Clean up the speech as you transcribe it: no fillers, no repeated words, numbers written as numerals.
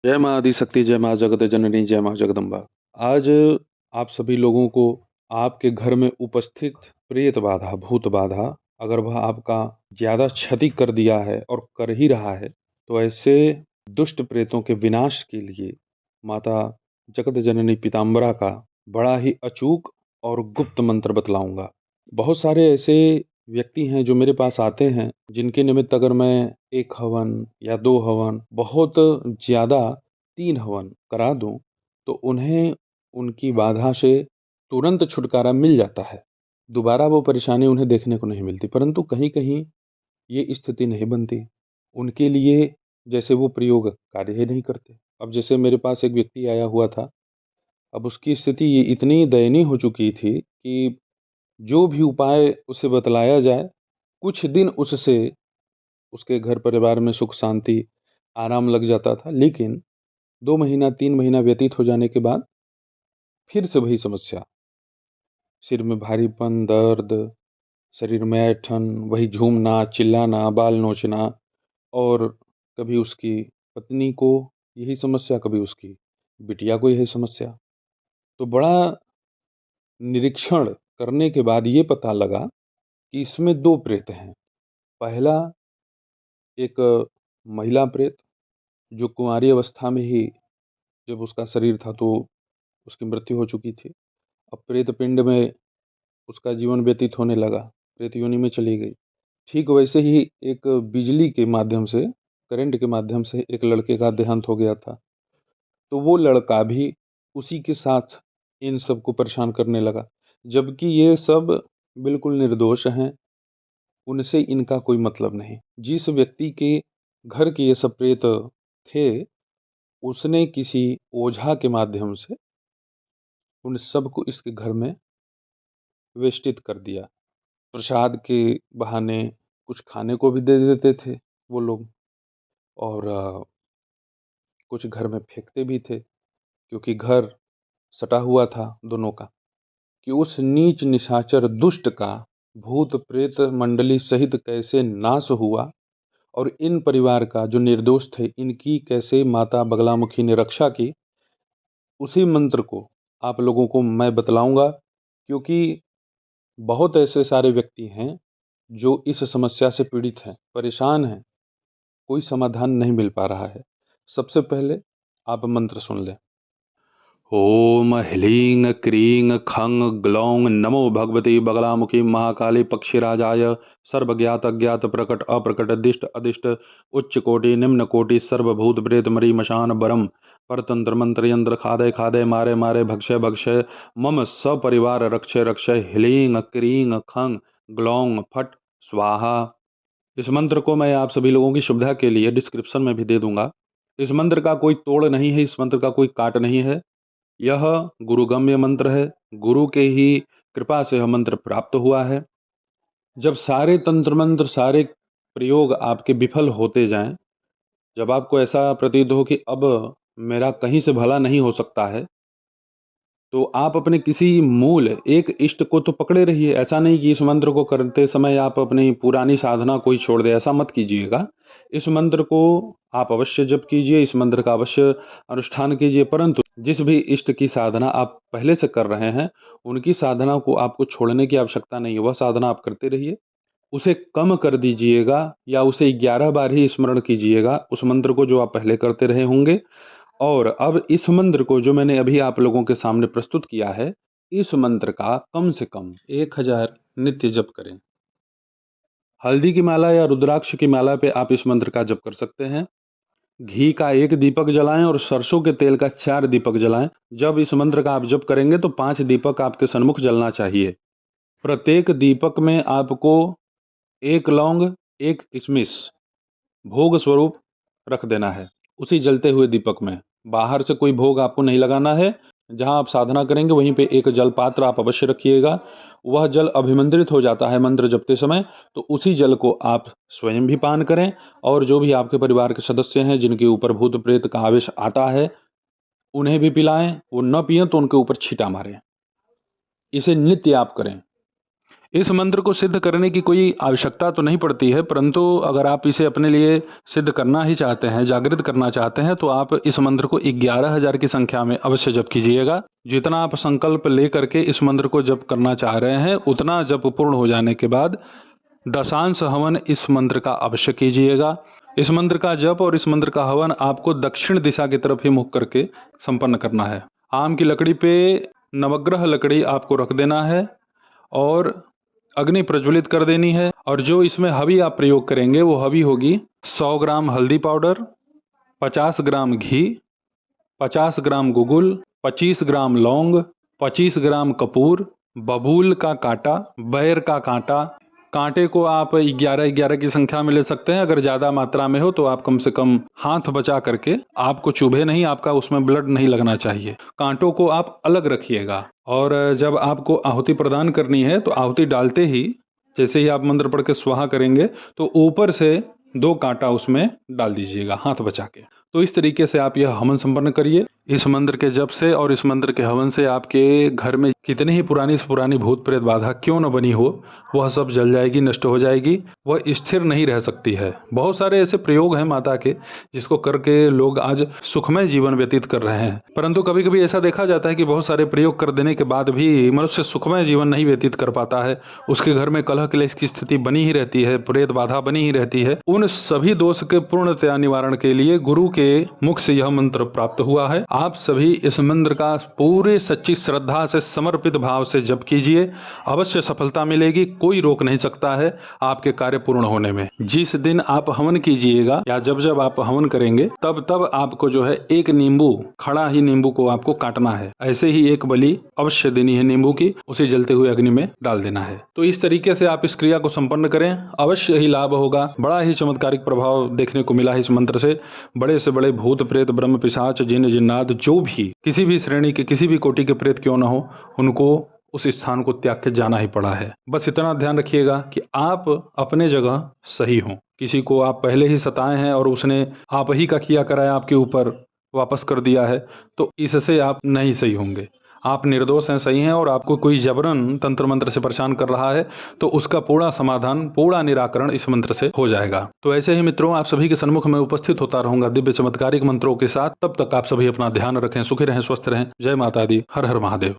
जय माँ आदिशक्ति, जय माँ जगत जननी, जय माँ जगदम्बा। आज आप सभी लोगों को आपके घर में उपस्थित प्रेत बाधा, भूत बाधा, अगर वह आपका ज़्यादा क्षति कर दिया है और कर ही रहा है, तो ऐसे दुष्ट प्रेतों के विनाश के लिए माता जगत जननी पीताम्बरा का बड़ा ही अचूक और गुप्त मंत्र बतलाऊंगा। बहुत सारे ऐसे व्यक्ति हैं जो मेरे पास आते हैं, जिनके निमित्त अगर मैं 1 हवन या 2 हवन, बहुत ज़्यादा 3 हवन करा दूं, तो उन्हें उनकी बाधा से तुरंत छुटकारा मिल जाता है। दोबारा वो परेशानी उन्हें देखने को नहीं मिलती, परंतु कहीं-कहीं ये स्थिति नहीं बनती। उनके लिए जैसे वो प्रयोग कार्य ही नहीं करते। अब जैसे मेरे पास एक व्यक्ति आया हुआ था, अब उसकी स्थिति ये इतनी दयनीय हो चुकी थी कि जो भी उपाय उसे बतलाया जाए, कुछ दिन उससे उसके घर परिवार में सुख शांति, आराम लग जाता था। लेकिन 2 महीना 3 महीना व्यतीत हो जाने के बाद फिर से वही समस्या। सिर में भारीपन, दर्द, शरीर में ऐंठन, वही झूमना, चिल्लाना, बाल नोचना और कभी उसकी पत्नी को यही समस्या, कभी उसकी बिटिया को यही समस्या। तो बड़ा निरीक्षण करने के बाद ये पता लगा कि इसमें 2 प्रेत हैं। पहला एक महिला प्रेत, जो कुँवारी अवस्था में ही जब उसका शरीर था तो उसकी मृत्यु हो चुकी थी। अब प्रेत पिंड में उसका जीवन व्यतीत होने लगा, प्रेत योनि में चली गई। ठीक वैसे ही एक बिजली के माध्यम से, करंट के माध्यम से एक लड़के का देहांत हो गया था। तो वो लड़का भी उसी के साथ इन सबको परेशान करने लगा। जबकि ये सब बिल्कुल निर्दोष हैं, उनसे इनका कोई मतलब नहीं। जिस व्यक्ति के घर के ये सब प्रेत थे, उसने किसी ओझा के माध्यम से उन सबको इसके घर में वेष्टित कर दिया। प्रसाद के बहाने कुछ खाने को भी दे देते थे वो लोग, और कुछ घर में फेंकते भी थे, क्योंकि घर सटा हुआ था दोनों का। कि उस नीच निशाचर दुष्ट का भूत प्रेत मंडली सहित कैसे नाश हुआ, और इन परिवार का जो निर्दोष थे, इनकी कैसे माता बगलामुखी ने रक्षा की, उसी मंत्र को आप लोगों को मैं बतलाऊंगा। क्योंकि बहुत ऐसे सारे व्यक्ति हैं जो इस समस्या से पीड़ित हैं, परेशान हैं, कोई समाधान नहीं मिल पा रहा है। सबसे पहले आप मंत्र सुन लें। ओम ह्लीं क्रीं खं ग्लौं नमो भगवती बगलामुखी महाकाली पक्षीराजाय सर्वज्ञात अज्ञात प्रकट अप्रकट दिष्ट अदिष्ट उच्च कोटि निम्न कोटि सर्वभूत प्रेत मरी मशान बरम परतंत्र मंत्र यंत्र खादय खादय मारे मारे भक्षय भक्षय मम सपरिवार रक्षय रक्षय ह्लीं क्रीं खं ग्लौं फट स्वाहा। इस मंत्र को मैं आप सभी लोगों की सुविधा के लिए डिस्क्रिप्शन में भी दे दूंगा। इस मंत्र का कोई तोड़ नहीं है, इस मंत्र का कोई काट नहीं है। यह गुरुगम्य मंत्र है, गुरु के ही कृपा से यह मंत्र प्राप्त हुआ है। जब सारे तंत्र मंत्र, सारे प्रयोग आपके विफल होते जाएं, जब आपको ऐसा प्रतीत हो कि अब मेरा कहीं से भला नहीं हो सकता है, तो आप अपने किसी मूल एक इष्ट को तो पकड़े रहिए। ऐसा नहीं कि इस मंत्र को करते समय आप अपनी पुरानी साधना कोई छोड़ दें, ऐसा मत कीजिएगा। इस मंत्र को आप अवश्य जप कीजिए, इस मंत्र का अवश्य अनुष्ठान कीजिए, परंतु जिस भी इष्ट की साधना आप पहले से कर रहे हैं, उनकी साधना को आपको छोड़ने की आवश्यकता नहीं है। वह साधना आप करते रहिए, उसे कम कर दीजिएगा या उसे 11 बार ही स्मरण कीजिएगा, उस मंत्र को जो आप पहले करते रहे होंगे। और अब इस मंत्र को जो मैंने अभी आप लोगों के सामने प्रस्तुत किया है, इस मंत्र का कम से कम 1000 नित्य जप करें। हल्दी की माला या रुद्राक्ष की माला पे आप इस मंत्र का जप कर सकते हैं। घी का 1 दीपक जलाएं और सरसों के तेल का 4 दीपक जलाएं। जब इस मंत्र का आप जप करेंगे तो 5 दीपक आपके सन्मुख जलना चाहिए। प्रत्येक दीपक में आपको 1 लौंग, 1 किशमिश भोग स्वरूप रख देना है, उसी जलते हुए दीपक में। बाहर से कोई भोग आपको नहीं लगाना है। जहाँ आप साधना करेंगे वहीं पे एक जल पात्र आप अवश्य रखिएगा। वह जल अभिमंत्रित हो जाता है मंत्र जपते समय, तो उसी जल को आप स्वयं भी पान करें, और जो भी आपके परिवार के सदस्य हैं जिनके ऊपर भूत प्रेत का आवेश आता है, उन्हें भी पिलाएं। वो न पिएं तो उनके ऊपर छींटा मारें। इसे नित्य आप करें। इस मंत्र को सिद्ध करने की कोई आवश्यकता तो नहीं पड़ती है, परंतु अगर आप इसे अपने लिए सिद्ध करना ही चाहते हैं, जागृत करना चाहते हैं, तो आप इस मंत्र को 11,000 की संख्या में अवश्य जप कीजिएगा। जितना आप संकल्प ले करके इस मंत्र को जप करना चाह रहे हैं, उतना जप पूर्ण हो जाने के बाद दशांश हवन इस मंत्र का अवश्य कीजिएगा। इस मंत्र का जप और इस मंत्र का हवन आपको दक्षिण दिशा की तरफ ही मुख करके संपन्न करना है। आम की लकड़ी पे नवग्रह लकड़ी आपको रख देना है और अग्नि प्रज्वलित कर देनी है। और जो इसमें हवी आप प्रयोग करेंगे वो हवी होगी 100 ग्राम हल्दी पाउडर, 50 ग्राम घी, 50 ग्राम गुगुल, 25 ग्राम लौंग, 25 ग्राम कपूर, बबूल का कांटा, बैर का कांटा। कांटे को आप 11-11 की संख्या में ले सकते हैं। अगर ज़्यादा मात्रा में हो तो आप कम से कम हाथ बचा करके, आपको चुभे नहीं, आपका उसमें ब्लड नहीं लगना चाहिए। कांटों को आप अलग रखिएगा। और जब आपको आहुति प्रदान करनी है तो आहुति डालते ही, जैसे ही आप मंत्र पढ़ के स्वाहा करेंगे तो ऊपर से 2 कांटा उसमें डाल दीजिएगा हाथ बचा के। तो इस तरीके से आप यह हवन संपन्न करिए। इस मंत्र के जप से और इस मंत्र के हवन से आपके घर में कितनी ही पुरानी से पुरानी भूत प्रेत बाधा क्यों न बनी हो, वह सब जल जाएगी, नष्ट हो जाएगी। वह स्थिर नहीं रह सकती है। बहुत सारे ऐसे प्रयोग हैं माता के जिसको करके लोग आज सुखमय जीवन व्यतीत कर रहे हैं, परंतु कभी कभी ऐसा देखा जाता है कि बहुत सारे प्रयोग कर देने के बाद भी मनुष्य सुखमय जीवन नहीं व्यतीत कर पाता है। उसके घर में कलह क्लेश की स्थिति बनी ही रहती है, प्रेत बाधा बनी ही रहती है। उन सभी दोष के पूर्णतया निवारण के लिए गुरु के मुख से यह मंत्र प्राप्त हुआ है। आप सभी इस मंत्र का पूरे सच्ची श्रद्धा से, समर्पित भाव से जप कीजिए, अवश्य सफलता मिलेगी। कोई रोक नहीं सकता है आपके कार्य पूर्ण होने में। जिस दिन आप हवन कीजिएगा या जब जब आप हवन करेंगे तब तब आपको जो है एक नींबू, खड़ा ही नींबू को आपको काटना है। ऐसे ही एक बलि अवश्य देनी है नींबू की, उसे जलते हुए अग्नि में डाल देना है। तो इस तरीके से आप इस क्रिया को संपन्न करें, अवश्य ही लाभ होगा। बड़ा ही चमत्कारिक प्रभाव देखने को मिला है इस मंत्र से। बड़े से बड़े भूत प्रेत, ब्रह्म पिशाच, जिन्न जिन्नात, जो भी किसी भी श्रेणी के, किसी भी कोटि के प्रेत क्यों न हो, उनको उस स्थान को त्याग के जाना ही पड़ा है। बस इतना ध्यान रखिएगा कि आप अपने जगह सही हों। किसी को आप पहले ही सताए हैं और उसने आप ही का किया कराया आपके ऊपर वापस कर दिया है, तो इससे आप नहीं सही होंगे। आप निर्दोष हैं, सही हैं, और आपको कोई जबरन तंत्र मंत्र से परेशान कर रहा है तो उसका पूरा समाधान, पूरा निराकरण इस मंत्र से हो जाएगा। तो ऐसे ही मित्रों, आप सभी के सन्मुख में उपस्थित होता रहूंगा दिव्य चमत्कारिक मंत्रों के साथ। तब तक आप सभी अपना ध्यान रखें, सुखी रहें, स्वस्थ रहें। जय माता दी, हर हर महादेव।